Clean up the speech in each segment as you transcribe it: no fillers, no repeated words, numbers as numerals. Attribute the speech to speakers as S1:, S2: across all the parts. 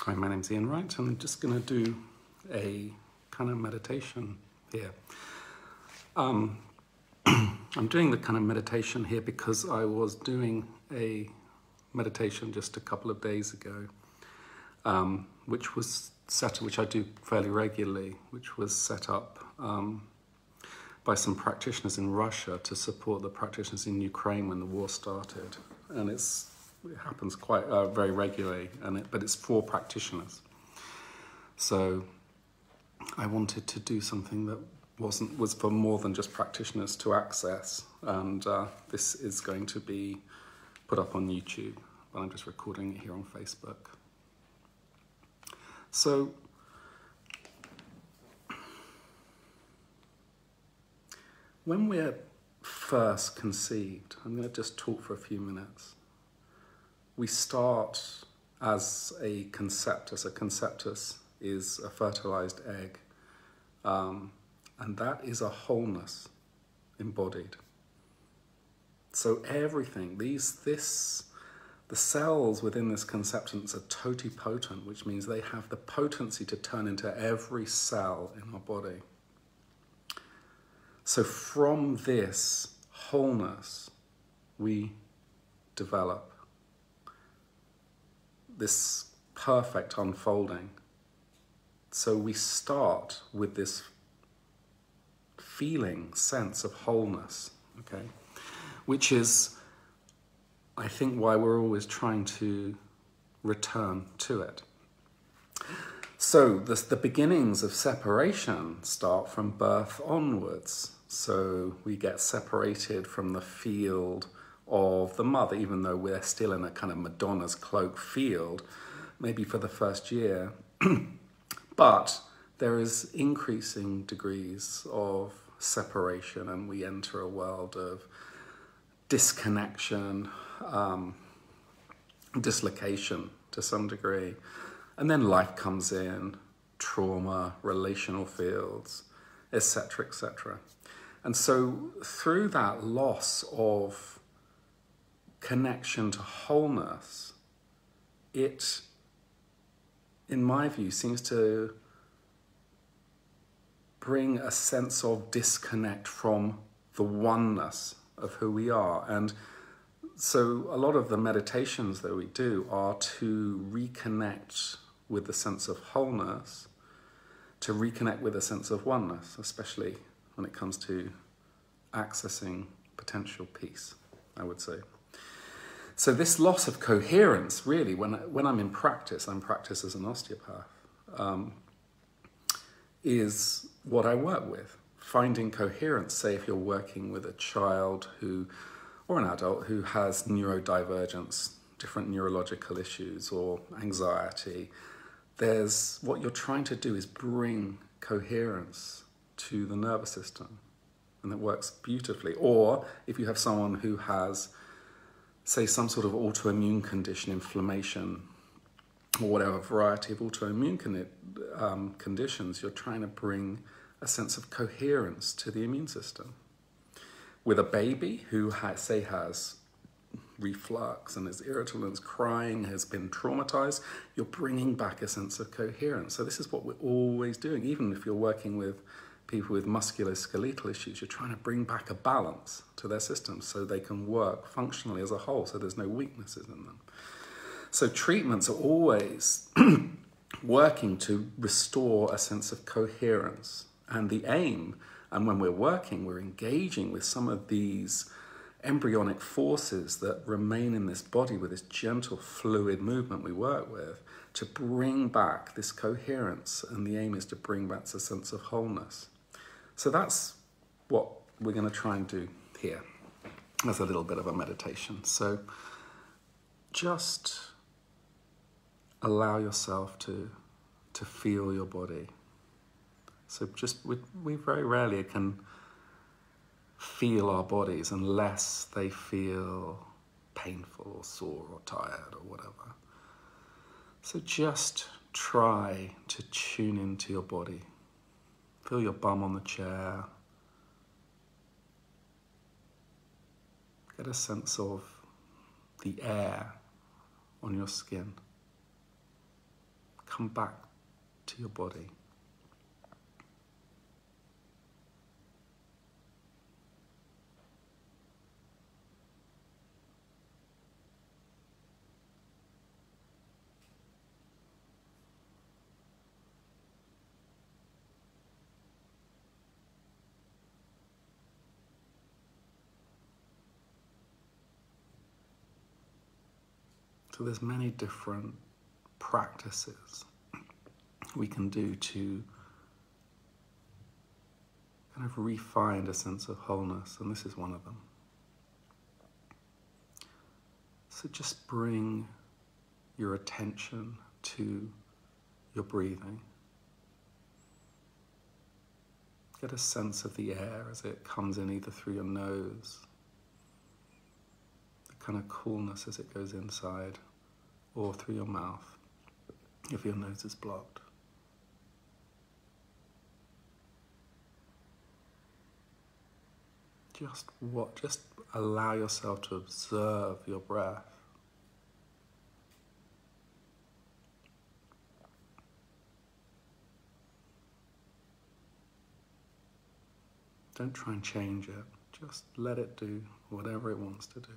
S1: Hi, my name's Ian Wright, and I'm just going to do a kind of meditation here. I'm doing the kind of meditation here because I was doing a meditation just a couple of days ago, which I do fairly regularly, which was set up by some practitioners in Russia to support the practitioners in Ukraine when the war started, and it happens quite very regularly, but it's for practitioners. So I wanted to do something that was for more than just practitioners to access, and this is going to be put up on YouTube, but I'm just recording it here on Facebook. So when we're first conceived, I'm going to just talk for a few minutes. We start as a conceptus. A conceptus is a fertilized egg, and that is a wholeness embodied. So everything, the cells within this conceptus are totipotent, which means they have the potency to turn into every cell in our body. So from this wholeness, we develop this perfect unfolding. So we start with this sense of wholeness, okay? Which is, I think, why we're always trying to return to it. So the beginnings of separation start from birth onwards. So we get separated from the field of the mother, even though we're still in a kind of Madonna's cloak field, maybe for the first year. But there is increasing degrees of separation, and we enter a world of disconnection, dislocation to some degree. And then life comes in, trauma, relational fields, etc., etc. And so through that loss of connection to wholeness, it, in my view, seems to bring a sense of disconnect from the oneness of who we are. And so a lot of the meditations that we do are to reconnect with the sense of wholeness, to reconnect with a sense of oneness, especially when it comes to accessing potential peace, I would say. So this loss of coherence, really, when I'm in practice, I'm practice as an osteopath, is what I work with. Finding coherence, say if you're working with a child or an adult who has neurodivergence, different neurological issues or anxiety, what you're trying to do is bring coherence to the nervous system, and it works beautifully. Or if you have someone who has, say, some sort of autoimmune condition, inflammation, or whatever variety of autoimmune conditions, you're trying to bring a sense of coherence to the immune system. With a baby who has reflux and is irritable and is crying, has been traumatized, you're bringing back a sense of coherence. So this is what we're always doing. Even if you're working with people with musculoskeletal issues, you're trying to bring back a balance to their systems so they can work functionally as a whole, so there's no weaknesses in them. So treatments are always working to restore a sense of coherence. And the aim, and when we're working, we're engaging with some of these embryonic forces that remain in this body with this gentle fluid movement we work with to bring back this coherence. And the aim is to bring back a sense of wholeness. So that's what we're going to try and do here. That's a little bit of a meditation. So just allow yourself to feel your body. So we very rarely can feel our bodies unless they feel painful or sore or tired or whatever. So just try to tune into your body. Feel your bum on the chair. Get a sense of the air on your skin. come back to your body. So there's many different practices we can do to kind of re-find a sense of wholeness, and this is one of them. So just bring your attention to your breathing. Get a sense of the air as it comes in either through your nose, the kind of coolness as it goes inside, or through your mouth if your nose is blocked. Just allow yourself to observe your breath. Don't try and change it. Just let it do whatever it wants to do.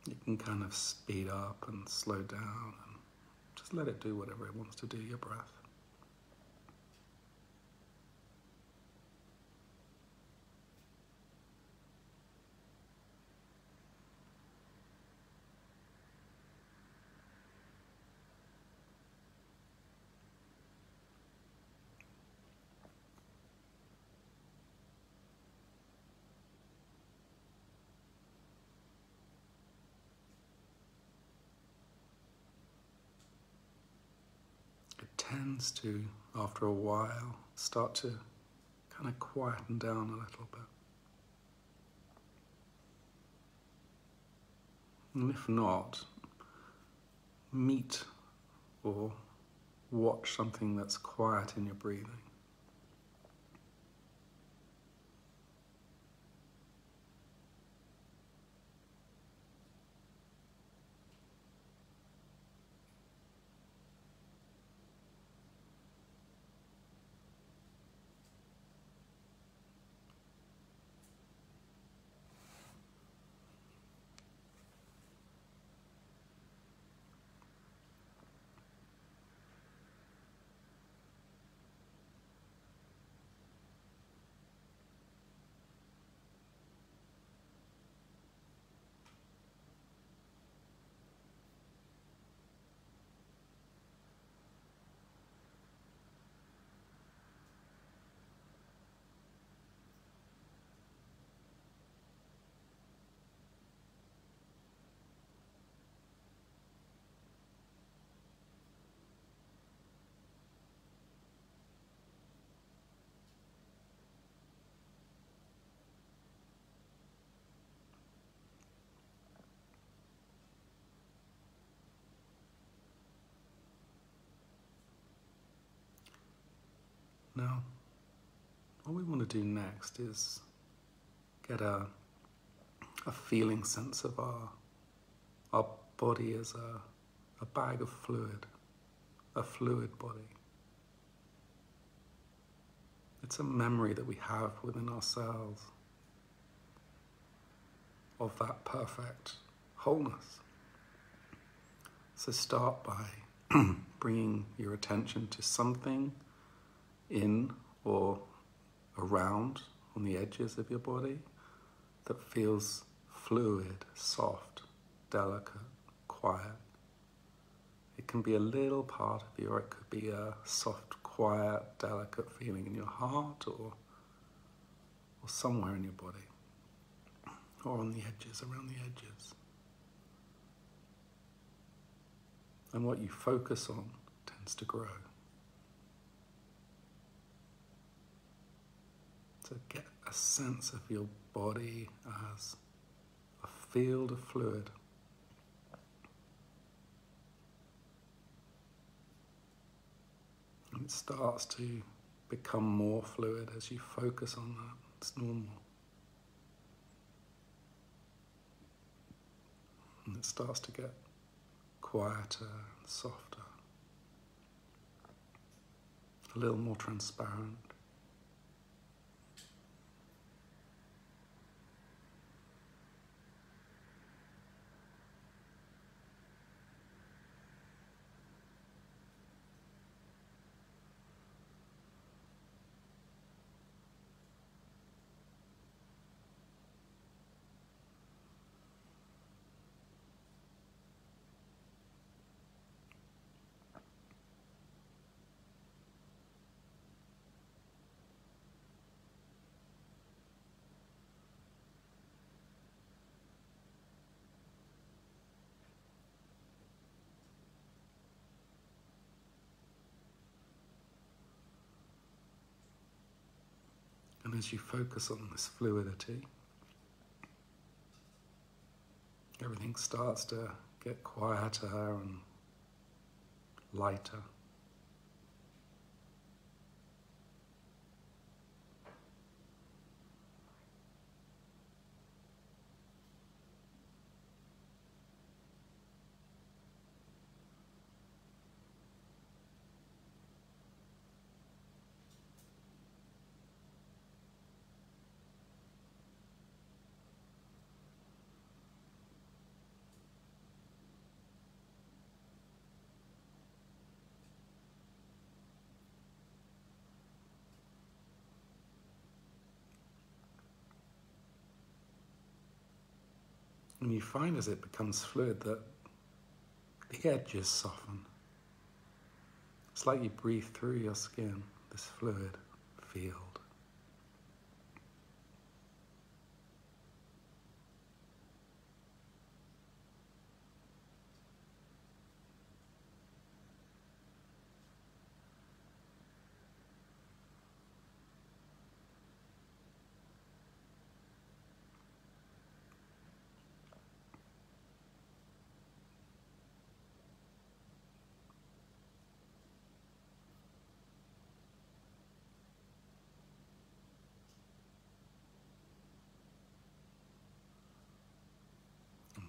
S1: You can kind of speed up and slow down and just let it do whatever it wants to do, your breath. Tends to, after a while, start to kind of quieten down a little bit. And if not, meet or watch something that's quiet in your breathing. Now, what we want to do next is get a feeling sense of our body as a bag of fluid, a fluid body. It's a memory that we have within ourselves of that perfect wholeness. So start by bringing your attention to something in or around on the edges of your body, that feels fluid, soft, delicate, quiet. It can be a little part of you, or it could be a soft, quiet, delicate feeling in your heart, or somewhere in your body, or on the edges, around the edges. And what you focus on tends to grow. So get a sense of your body as a field of fluid. And it starts to become more fluid as you focus on that. It's normal. And it starts to get quieter and softer, a little more transparent. And as you focus on this fluidity, everything starts to get quieter and lighter. And you find as it becomes fluid that the edges soften. It's like you breathe through your skin, this fluid field.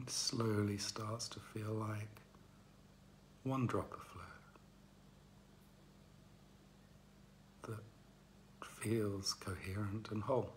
S1: It slowly starts to feel like one drop of fluid that feels coherent and whole.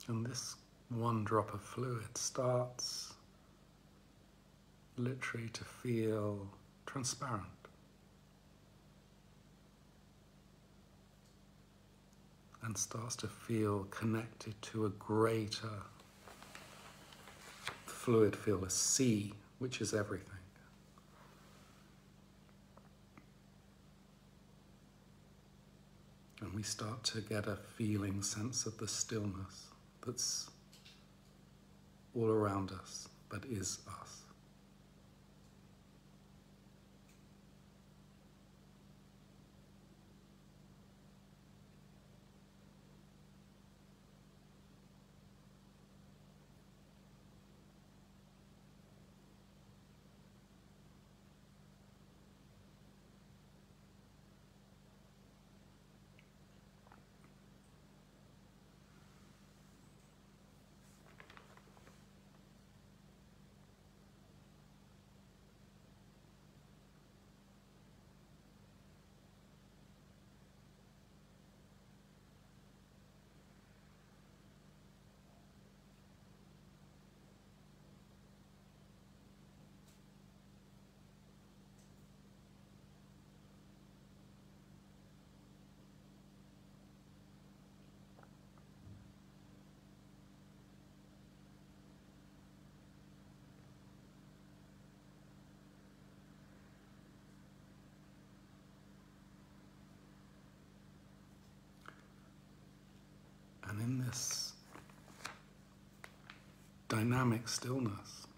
S1: And this one drop of fluid starts literally to feel transparent. And starts to feel connected to a greater fluid field, a sea, which is everything. And we start to get a feeling sense of the stillness that's all around us, but is us. dynamic stillness.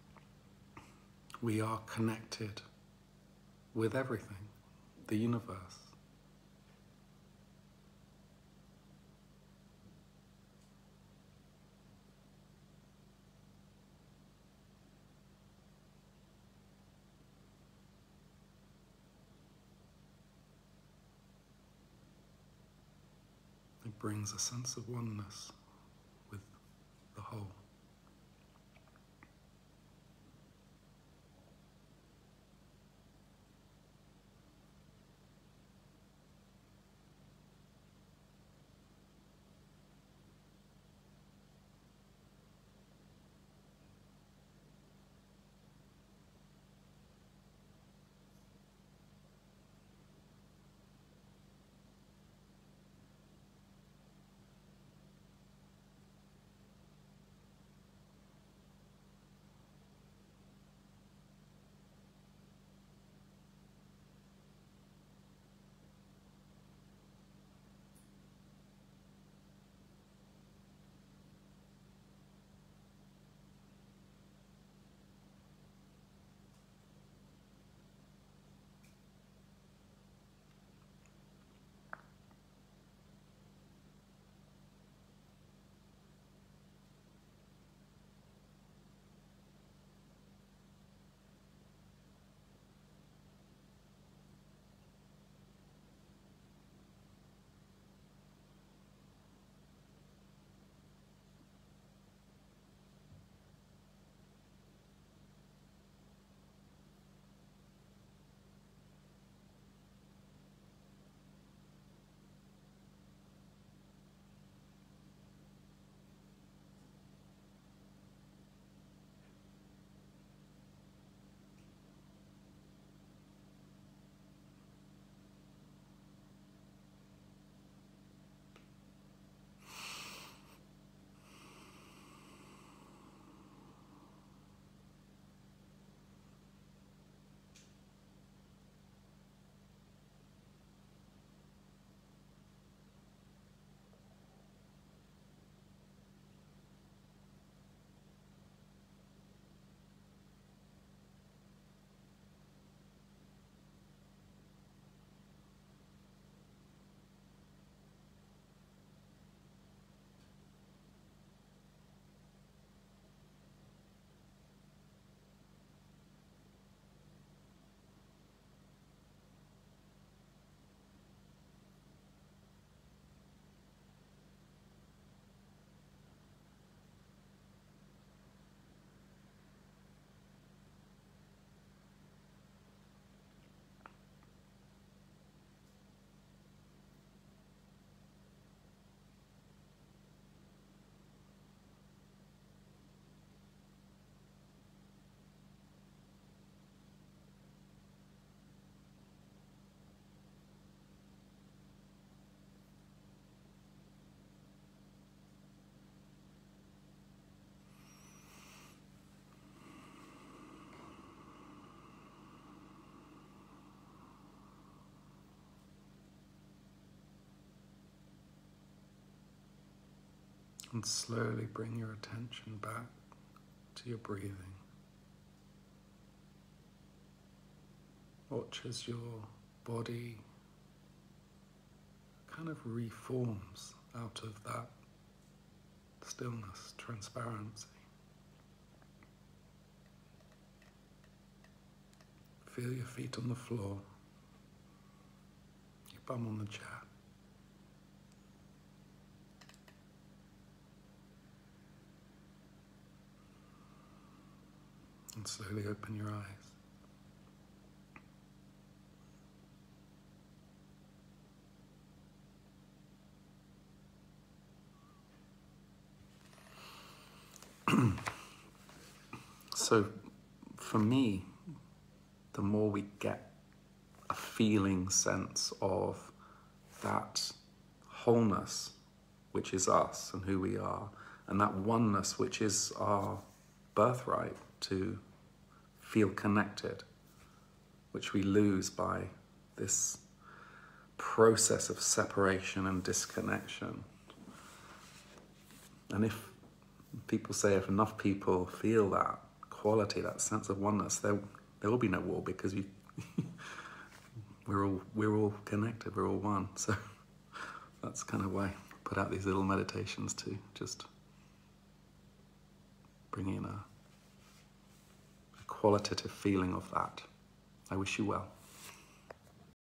S1: We are connected with everything, the universe. It brings a sense of oneness with the whole. And slowly bring your attention back to your breathing. Watch as your body kind of reforms out of that stillness, transparency. Feel your feet on the floor, your bum on the chair. And slowly open your eyes. So for me, the more we get a feeling sense of that wholeness, which is us and who we are, and that oneness, which is our birthright to feel connected, which we lose by this process of separation and disconnection. And if people say if enough people feel that quality, that sense of oneness, there will be no war, because we're all connected, we're all one. So that's kind of why I put out these little meditations to just bring in a qualitative feeling of that. I wish you well.